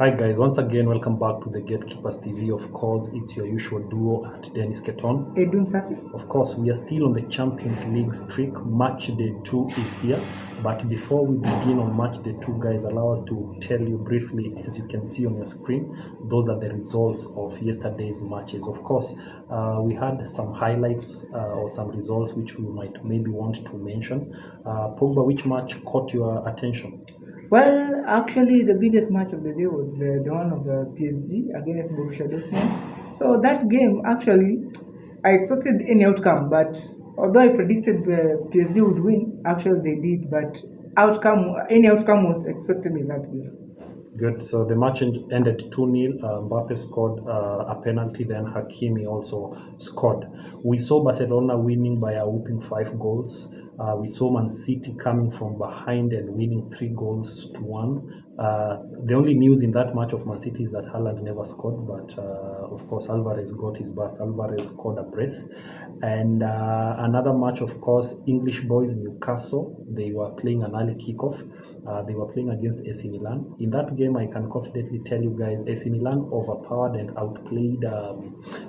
Hi guys, once again welcome back to the Gatekeepers TV. Of course, it's your usual duo at Dennis Keton. Edun Safi. Of course, we are still on the Champions League streak. Match day 2 is here. But before we begin on match day 2, guys, allow us to tell you briefly, as you can see on your screen, those are the results of yesterday's matches. Of course, we had some highlights or some results which we might maybe want to mention. Pogba, which match caught your attention? Well, actually, the biggest match of the day was the one of the PSG against Borussia Dortmund. So that game, actually, I expected any outcome, but although I predicted PSG would win, actually they did. But any outcome was expected in that game. Good. So the match ended 2-0. Mbappe scored a penalty, then Hakimi also scored. We saw Barcelona winning by a whooping 5 goals. We saw Man City coming from behind and winning 3-1. The only news in that match of Man City is that Haaland never scored, but of course Alvarez got his back. Alvarez scored a brace. And another match, of course, English boys Newcastle. They were playing an early kickoff. They were playing against AC Milan. In that game, I can confidently tell you guys, AC Milan overpowered and outplayed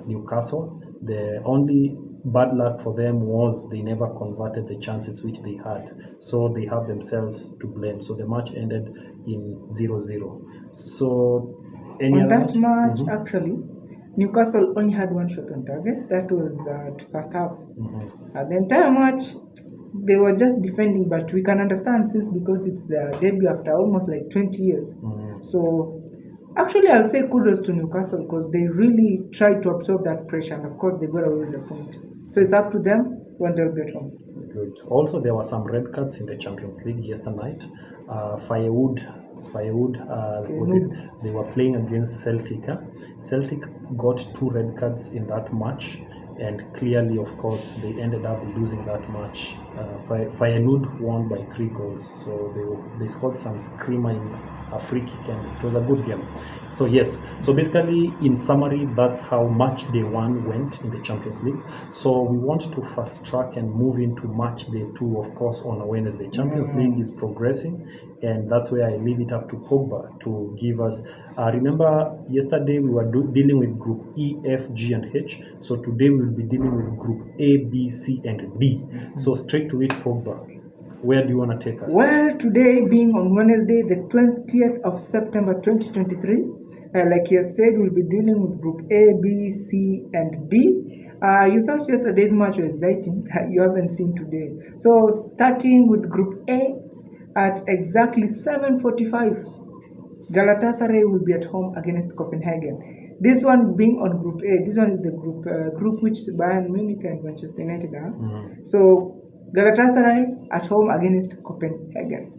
Newcastle. The only bad luck for them was they never converted the chances which they had. So they have themselves to blame. So the match ended in 0-0. So on that match, actually, Newcastle only had one shot on target. That was at first half. The entire match, they were just defending, but we can understand because it's their debut after almost like 20 years. So actually, I'll say kudos to Newcastle because they really tried to absorb that pressure, and of course, they got away with the point. So it's up to them when they'll get home. Good. Also, there were some red cards in the Champions League yesterday night. Firewood, they were playing against Celtic. Celtic got 2 red cards in that match, and clearly, of course, they ended up losing that match. Feyenoord won by 3 goals, so they scored some screamer in a free kick, and it was a good game. So yes, so basically, in summary, that's how match day 1 went in the Champions League. So we want to fast track and move into match day 2, of course, on a Wednesday. Champions League is progressing, and that's where I leave it up to Pogba to give us. Remember, yesterday we were dealing with Group E, F, G, and H. So today we will be dealing with Group A, B, C, and D. So straight to it, Pogba. Where do you want to take us? Well, today being on Wednesday, the 20th of September 2023, like you said, we'll be dealing with Group A, B, C, and D. You thought yesterday's match was exciting. You haven't seen today. So starting with Group A at exactly 7:45, Galatasaray will be at home against Copenhagen. This one being on Group A, this one is the group which Bayern, Munich, and Manchester United are. So Galatasaray at home against Copenhagen.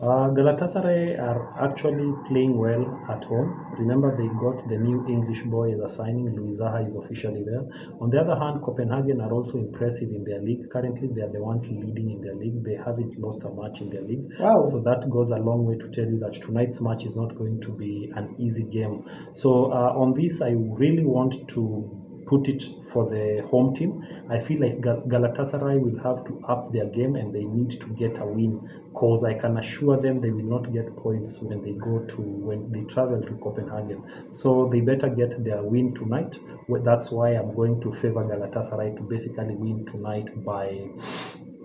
Galatasaray are actually playing well at home. Remember, they got the new English boy as a signing. Louis Zaha is officially there. On the other hand, Copenhagen are also impressive in their league. Currently, they are the ones leading in their league. They haven't lost a match in their league. Wow. So that goes a long way to tell you that tonight's match is not going to be an easy game. So on this, I really want to put it for the home team. I feel like Galatasaray will have to up their game, and they need to get a win, because I can assure them they will not get points when they travel to Copenhagen. So they better get their win tonight. That's why I'm going to favor Galatasaray to basically win tonight by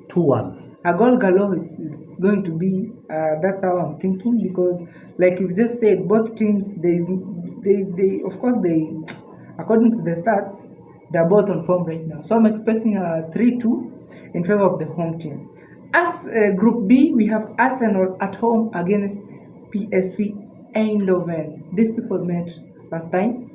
2-1. A goal galore is going to be, that's how I'm thinking, because like you've just said, both teams, according to the stats, they're both on form right now. So I'm expecting a 3-2 in favor of the home team. As Group B, we have Arsenal at home against PSV Eindhoven. These people met last time.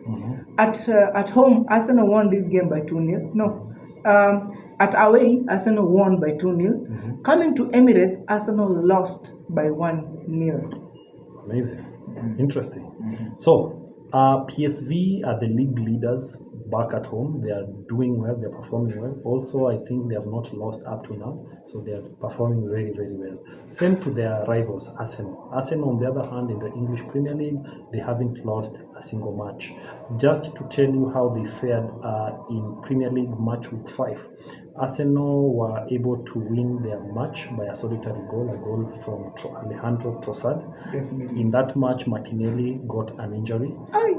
At home, Arsenal won this game by 2-0. No. At away, Arsenal won by 2-0. Coming to Emirates, Arsenal lost by 1-0. Amazing. Interesting. So, PSV are the league leaders back at home. They are doing well. They're performing well. Also, I think they have not lost up to now. So they are performing very, very well. Same to their rivals, Arsenal. Arsenal, on the other hand, in the English Premier League, they haven't lost a single match. Just to tell you how they fared in Premier League match week 5. Arsenal were able to win their match by a solitary goal, a goal from Alejandro Trossard. Definitely. In that match, Martinelli got an injury. Aye.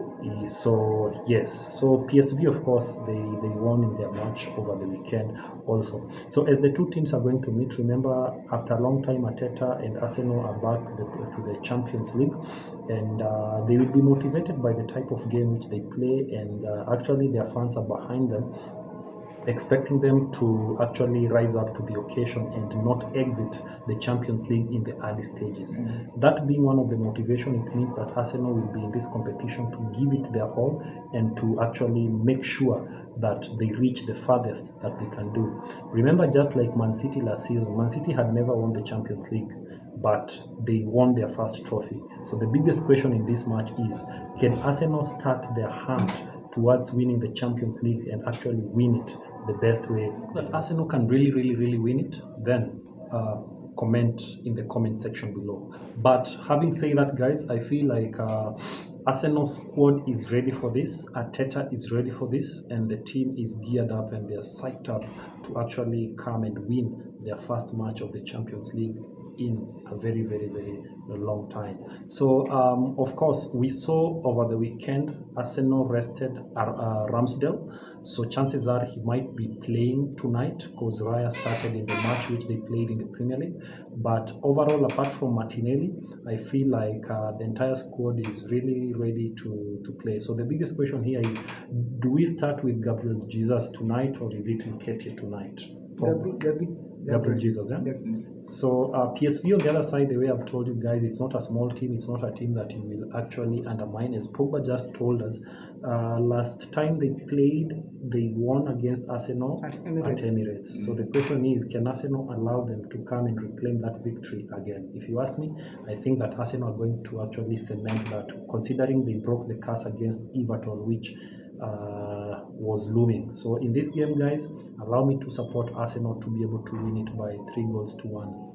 So yes, so PSV, of course, they won in their match over the weekend also. So as the two teams are going to meet, remember, after a long time, Arteta and Arsenal are back to the Champions League, and they will be motivated by the type of game which they play, and actually their fans are behind them, expecting them to actually rise up to the occasion and not exit the Champions League in the early stages. That being one of the motivation, it means that Arsenal will be in this competition to give it their all and to actually make sure that they reach the farthest that they can do. Remember, just like Man City last season, Man City had never won the Champions League, but they won their first trophy. So the biggest question in this match is, can Arsenal start their hunt towards winning the Champions League and actually win it the best way that Arsenal can really win it? Then comment in the comment section below. But having said that, guys, I feel like Arsenal's squad is ready for this, Arteta is ready for this, and the team is geared up and they're psyched up to actually come and win their first match of the Champions League in a very long time. So of course, we saw over the weekend Arsenal rested Ramsdale, so chances are he might be playing tonight because Raya started in the match which they played in the Premier League. But overall, apart from Martinelli, I feel like the entire squad is really ready to play. So the biggest question here is, do we start with Gabriel Jesus tonight, or is it Nketiah tonight? Gabriel Jesus, yeah? Definitely. So PSV on the other side, the way I've told you guys, it's not a small team. It's not a team that you will actually undermine. As Pogba just told us, last time they played, they won against Arsenal At Emirates. So the question is, can Arsenal allow them to come and reclaim that victory again? If you ask me, I think that Arsenal are going to actually cement that, considering they broke the curse against Everton, which was looming. So in this game, guys, allow me to support Arsenal to be able to win it by 3-1.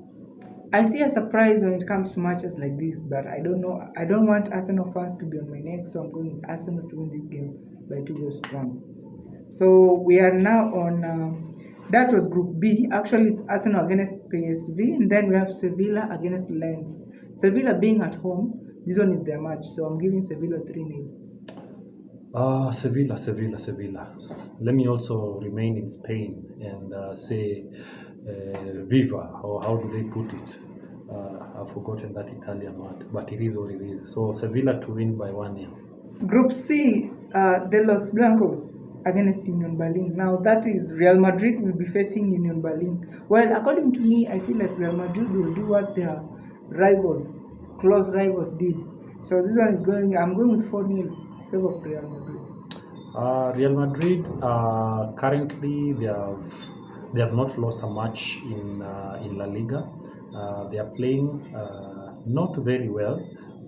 I see a surprise when it comes to matches like this, but I don't know. I don't want Arsenal fans to be on my neck, so I'm going with Arsenal to win this game by 2-1. So we are now on. That was Group B. Actually, it's Arsenal against PSV, and then we have Sevilla against Lens. Sevilla being at home, this one is their match, so I'm giving Sevilla 3-0. Sevilla. Let me also remain in Spain and say Viva, or how do they put it? I've forgotten that Italian word, but it is what it is. So Sevilla to win by 1-0. Group C, the Los Blancos against Union Berlin. Now that is Real Madrid will be facing Union Berlin. Well, according to me, I feel like Real Madrid will do what their close rivals did. So this one is I'm going with 4-0. Of Real Madrid. Real Madrid currently they have not lost a match in La Liga. They are playing not very well,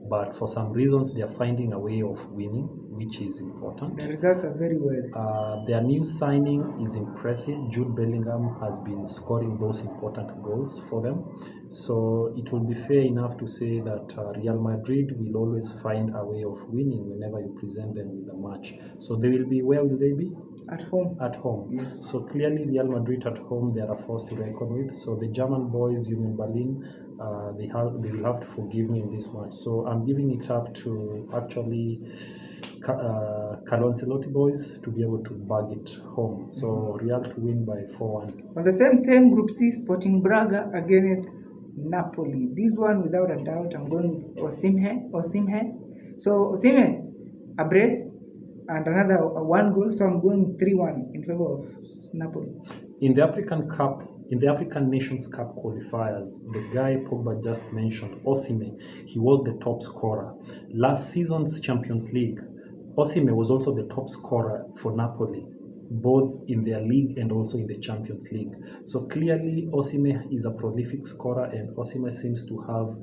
but for some reasons they are finding a way of winning, which is important. The results are very well. Their new signing is impressive. Jude Bellingham has been scoring those important goals for them. So it will be fair enough to say that Real Madrid will always find a way of winning whenever you present them with a match. So they will be, where will they be? At home. At home. Yes. So clearly Real Madrid at home, they are a force to reckon with. So the German boys, Union Berlin, they will have to forgive me in this match. So I'm giving it up to actually Carlo Ancelotti boys to be able to bag it home. So Real to win by 4-1. On the same Group C, Sporting Braga against Napoli. This one, without a doubt, I'm going with Osimhen. So Osimhen, a brace, and another 1 goal. So I'm going 3-1 in favor of Napoli. In the African Nations Cup qualifiers, the guy Pogba just mentioned, Osimhen, he was the top scorer. Last season's Champions League, Osimhen was also the top scorer for Napoli, both in their league and also in the Champions League. So clearly Osimhen is a prolific scorer, and Osimhen seems to have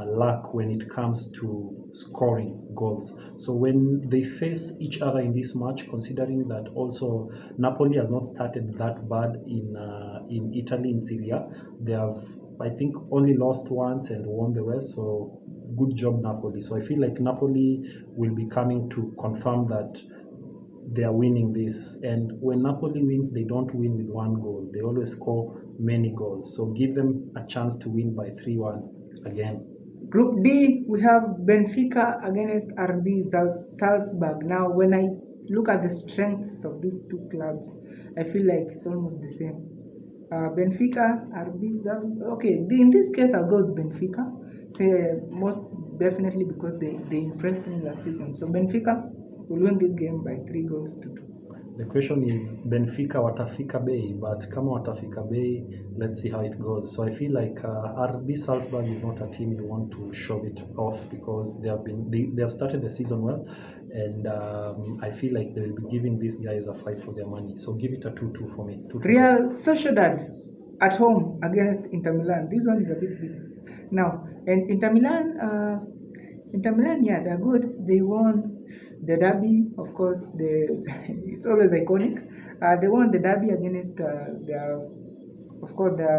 luck when it comes to scoring goals. So when they face each other in this match, considering that also Napoli has not started that bad in Italy, in Serie A, they have, I think, only lost once and won the rest. So good job Napoli. So I feel like Napoli will be coming to confirm that they are winning this. And when Napoli wins, they don't win with one goal. They always score many goals. So give them a chance to win by 3-1 again. Group D, we have Benfica against RB Salzburg. Now, when I look at the strengths of these two clubs, I feel like it's almost the same. Benfica, RB Salzburg. Okay, in this case, I'll go with Benfica. Say most definitely because they impressed me last season. So Benfica will win this game by 3-2. The question is Benfica watafika bei, but kama watafika bei, let's see how it goes. So I feel like RB Salzburg is not a team you want to shove it off because they have started the season well, and I feel like they will be giving these guys a fight for their money. So give it a 2-2 for me. 2-2. Real Sociedad at home against Inter Milan. This one is a bit big. Now, and Inter Milan, yeah, they're good. They won the derby, of course. It's always iconic. They won the derby against their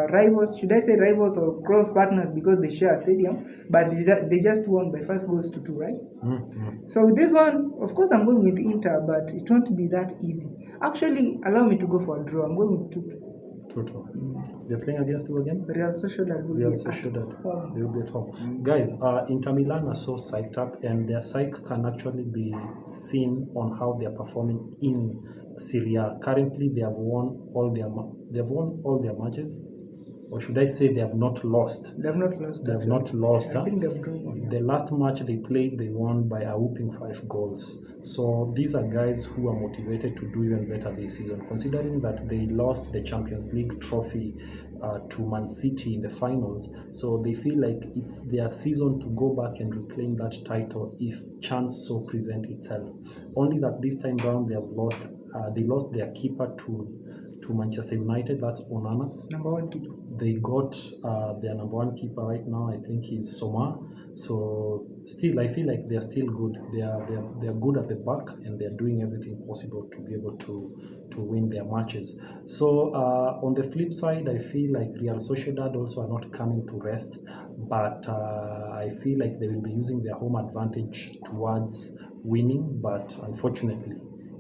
rivals. Should I say rivals or cross partners because they share a stadium? But they just won by 5-2, right? Mm-hmm. So this one, of course, I'm going with Inter, but it won't be that easy. Actually, allow me to go for a draw. I'm going with 2-2. 2-2. They're playing against who again? Real Sociedad. They will be at home. Guys, Inter Milan are so psyched up, and their psych can actually be seen on how they are performing in Serie A. Currently, they have won all their matches, or should I say they have not lost? They have not lost. They have not lost. I think they've drawn one. The last match they played, they won by a whooping 5 goals. So these are guys who are motivated to do even better this season, considering that they lost the Champions League trophy to Man City in the finals. So they feel like it's their season to go back and reclaim that title if chance so present itself. Only that this time round they have lost. They lost their keeper to Manchester United. That's Onana. Number 1 keeper. They got their number 1 keeper right now. I think he's Soma. So still, I feel like they are still good. They are good at the back, and they are doing everything possible to be able to win their matches. So on the flip side, I feel like Real Sociedad also are not coming to rest, but I feel like they will be using their home advantage towards winning. But unfortunately,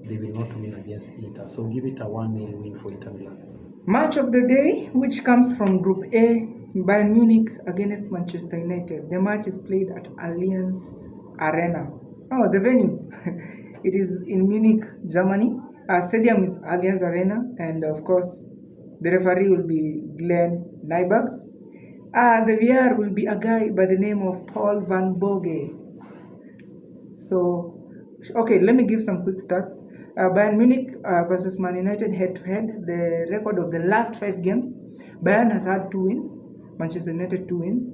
they will not win against Inter. So give it a 1-0 win for Inter Milan. Match of the day, which comes from Group A, Bayern Munich against Manchester United. The match is played at Allianz Arena. Oh, the venue. It is in Munich, Germany. Stadium is Allianz Arena, and of course, the referee will be Glenn Nyberg. The VR will be a guy by the name of Paul Van Boge. So, okay, let me give some quick stats. Bayern Munich versus Man United head-to-head. The record of the last 5 games, Bayern has had 2 wins, Manchester United 2 wins,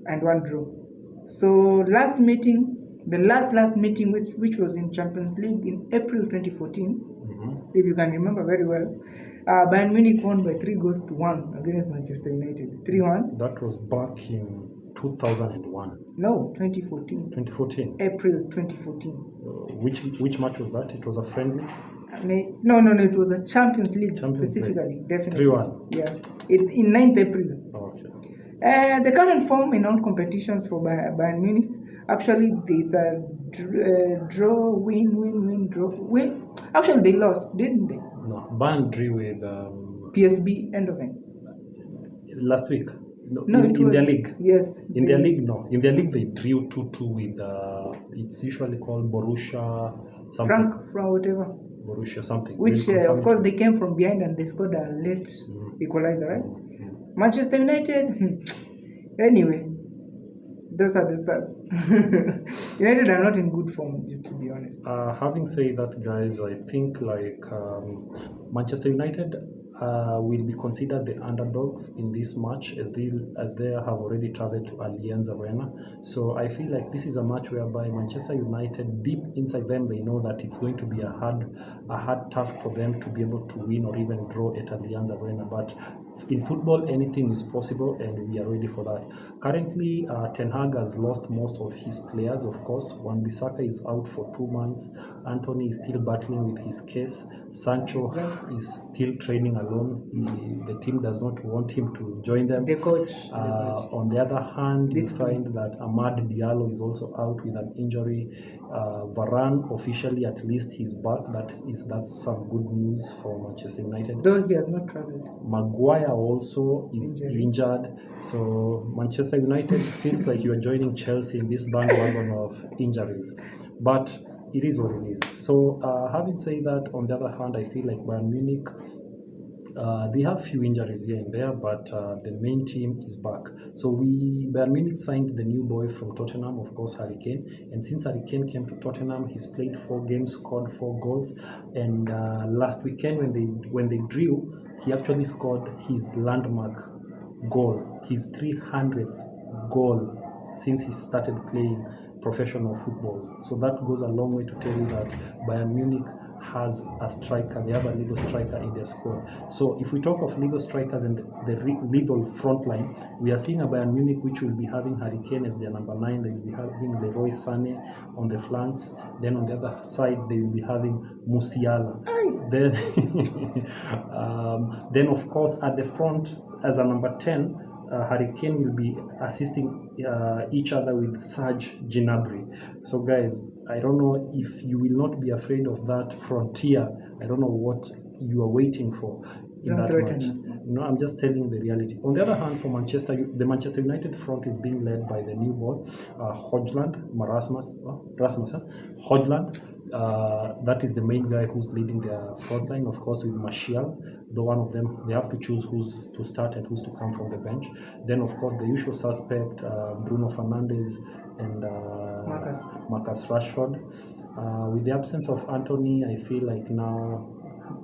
and 1 draw. So last meeting, the last meeting, which was in Champions League in April 2014, if you can remember very well, Bayern Munich won by 3-1 against Manchester United. 3-1. That was back in 2001. No, 2014. 2014. April 2014. Which match was that? It was a friendly? No, it was a Champions League specifically, definitely. 3-1. Yeah, it's in 9th April. Okay. The current form in all competitions for Bayern Munich, actually, it's a draw, win, draw, win. Actually, they lost, didn't they? No, Bayern drew with PSV Eindhoven. Last week. No, in their league. Yes. In their league, no. In their league, they drew 2-2 with, it's usually called Borussia something. Frank, whatever. Borussia something. Which, of course, they came from behind and they scored a late equalizer, right? Manchester United, anyway, those are the stats. United are not in good form, to be honest. Having said that, guys, I think like Manchester United will be considered the underdogs in this match as they have already traveled to Allianz Arena. So I feel like this is a match whereby Manchester United, deep inside them, they know that it's going to be a hard task for them to be able to win or even draw at Allianz Arena. But in football, anything is possible, and we are ready for that. Currently, Ten Hag has lost most of his players, of course. Wan-Bissaka is out for 2 months. Anthony is still battling with his case. Sancho is still training alone. The team does not want him to join them. The coach. On the other hand, you find that Amad Diallo is also out with an injury. Varane, officially at least, he's back. That's some good news for Manchester United. Though he has not traveled. Maguire also is injured. So Manchester United feels like you are joining Chelsea in this bandwagon of injuries. But it is what it is. So having said that, on the other hand, I feel like Bayern Munich, they have few injuries here and there, but the main team is back. So Bayern Munich signed the new boy from Tottenham, of course, Harry Kane. And since Harry Kane came to Tottenham, he's played 4 games, scored 4 goals. And last weekend, when they drew, he actually scored his landmark goal, his 300th goal since he started playing professional football. So that goes a long way to tell you that Bayern Munich has a striker. They have a lethal striker in their squad. So if we talk of lethal strikers and the lethal front line, we are seeing a Bayern Munich which will be having Harry Kane as their number 9. They will be having Leroy Sané on the flanks. Then on the other side, they will be having Musiala. Then of course at the front as a number 10, Harry Kane will be assisting each other with Serge Gnabry. So guys, I don't know if you will not be afraid of that frontier. I don't know what you are waiting for in that match. No, I'm just telling the reality. On the other hand, for the Manchester United front is being led by the new boy, Rasmus Højlund. That is the main guy who's leading their front line, of course, with Martial. Though one of them, they have to choose who's to start and who's to come from the bench. Then, of course, the usual suspect, Bruno Fernandes and Marcus Rashford. With the absence of Anthony, I feel like now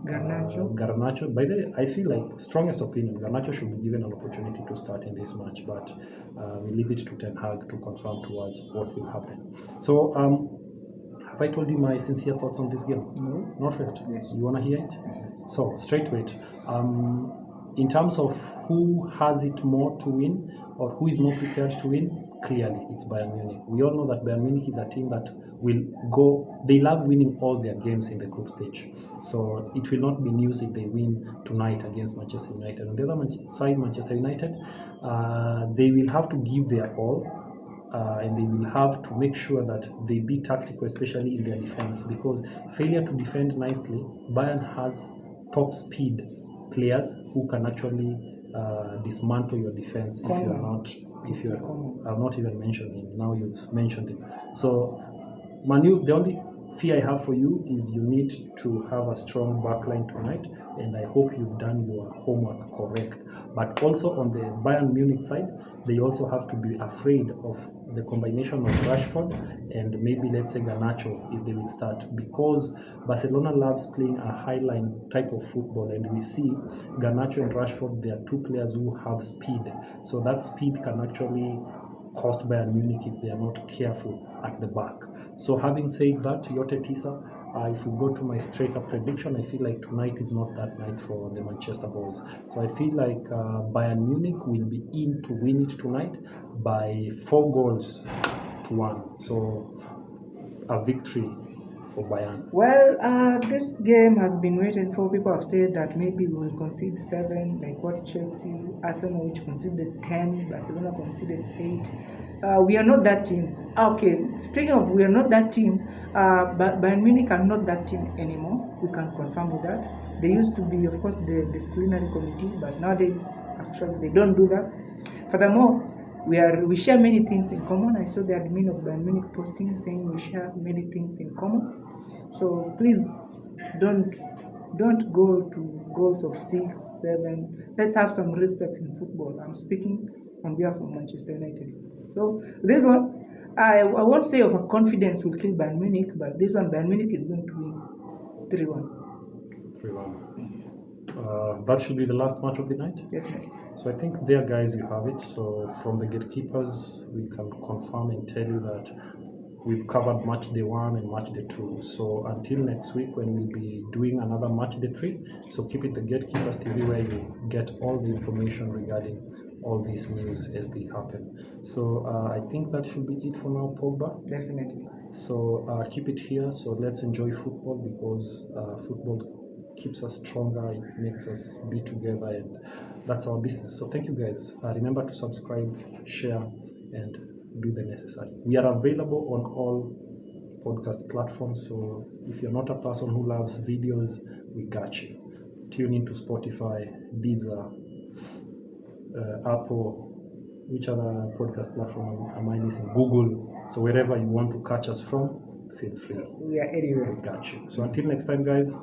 Garnacho. By the way, I feel like, strongest opinion, Garnacho should be given an opportunity to start in this match, but we leave it to Ten Hag to confirm to us what will happen. So, have I told you my sincere thoughts on this game? No. Not yet? Yes. You want to hear it? So, straight to it. In terms of who has it more to win or who is more prepared to win, clearly it's Bayern Munich. We all know that Bayern Munich is a team that will go, they love winning all their games in the group stage. So it will not be news if they win tonight against Manchester United. On the other side, Manchester United, they will have to give their all. And they will have to make sure that they be tactical, especially in their defense, because failure to defend nicely, Bayern has top speed players who can actually dismantle your defense if you have not even mentioned him. Now you've mentioned him. So Manu, the only fear I have for you is you need to have a strong backline tonight, and I hope you've done your homework correct. But also on the Bayern Munich side, they also have to be afraid of the combination of Rashford and maybe, let's say, Garnacho if they will start, because Barcelona loves playing a high-line type of football, and we see Garnacho and Rashford, they are 2 players who have speed. So that speed can actually cost Bayern Munich if they are not careful at the back. So having said that, Yote Tisa, if we go to my straight-up prediction, I feel like tonight is not that night for the Manchester boys. So I feel like Bayern Munich will be in to win it tonight by 4-1. So a victory for Bayern. Well, this game has been waiting for. People have said that maybe we will concede 7, like what Chelsea, Arsenal, which conceded 10, Barcelona conceded 8. We are not that team. Okay, speaking of we are not that team, but Bayern Munich are not that team anymore. We can confirm with that. They used to be, of course, the disciplinary committee, but nowadays, actually, they don't do that. Furthermore, we share many things in common. I saw the admin of Bayern Munich posting saying we share many things in common. So please don't go to goals of 6, 7. Let's have some respect in football. I'm speaking on behalf of Manchester United. So this one, I won't say of a confidence will kill Bayern Munich, but this one Bayern Munich is going to win 3-1. 3-1. That should be the last match of the night? Definitely. So I think there, guys, you have it. So from the gatekeepers, we can confirm and tell you that we've covered match day 1 and match day 2. So until next week when we'll be doing another match day 3. So keep it the Gatekeepers TV, where you get all the information regarding all these news as they happen. So I think that should be it for now, Pogba. Definitely. So keep it here. So let's enjoy football, because football keeps us stronger, it makes us be together, and that's our business. So thank you guys. Remember to subscribe, share, and do the necessary. We are available on all podcast platforms, so if you're not a person who loves videos, we got you. Tune into Spotify, Deezer, Apple. Which other podcast platform am I missing? Google. So wherever you want to catch us from, feel free. We are anywhere. We got you. So until next time, guys,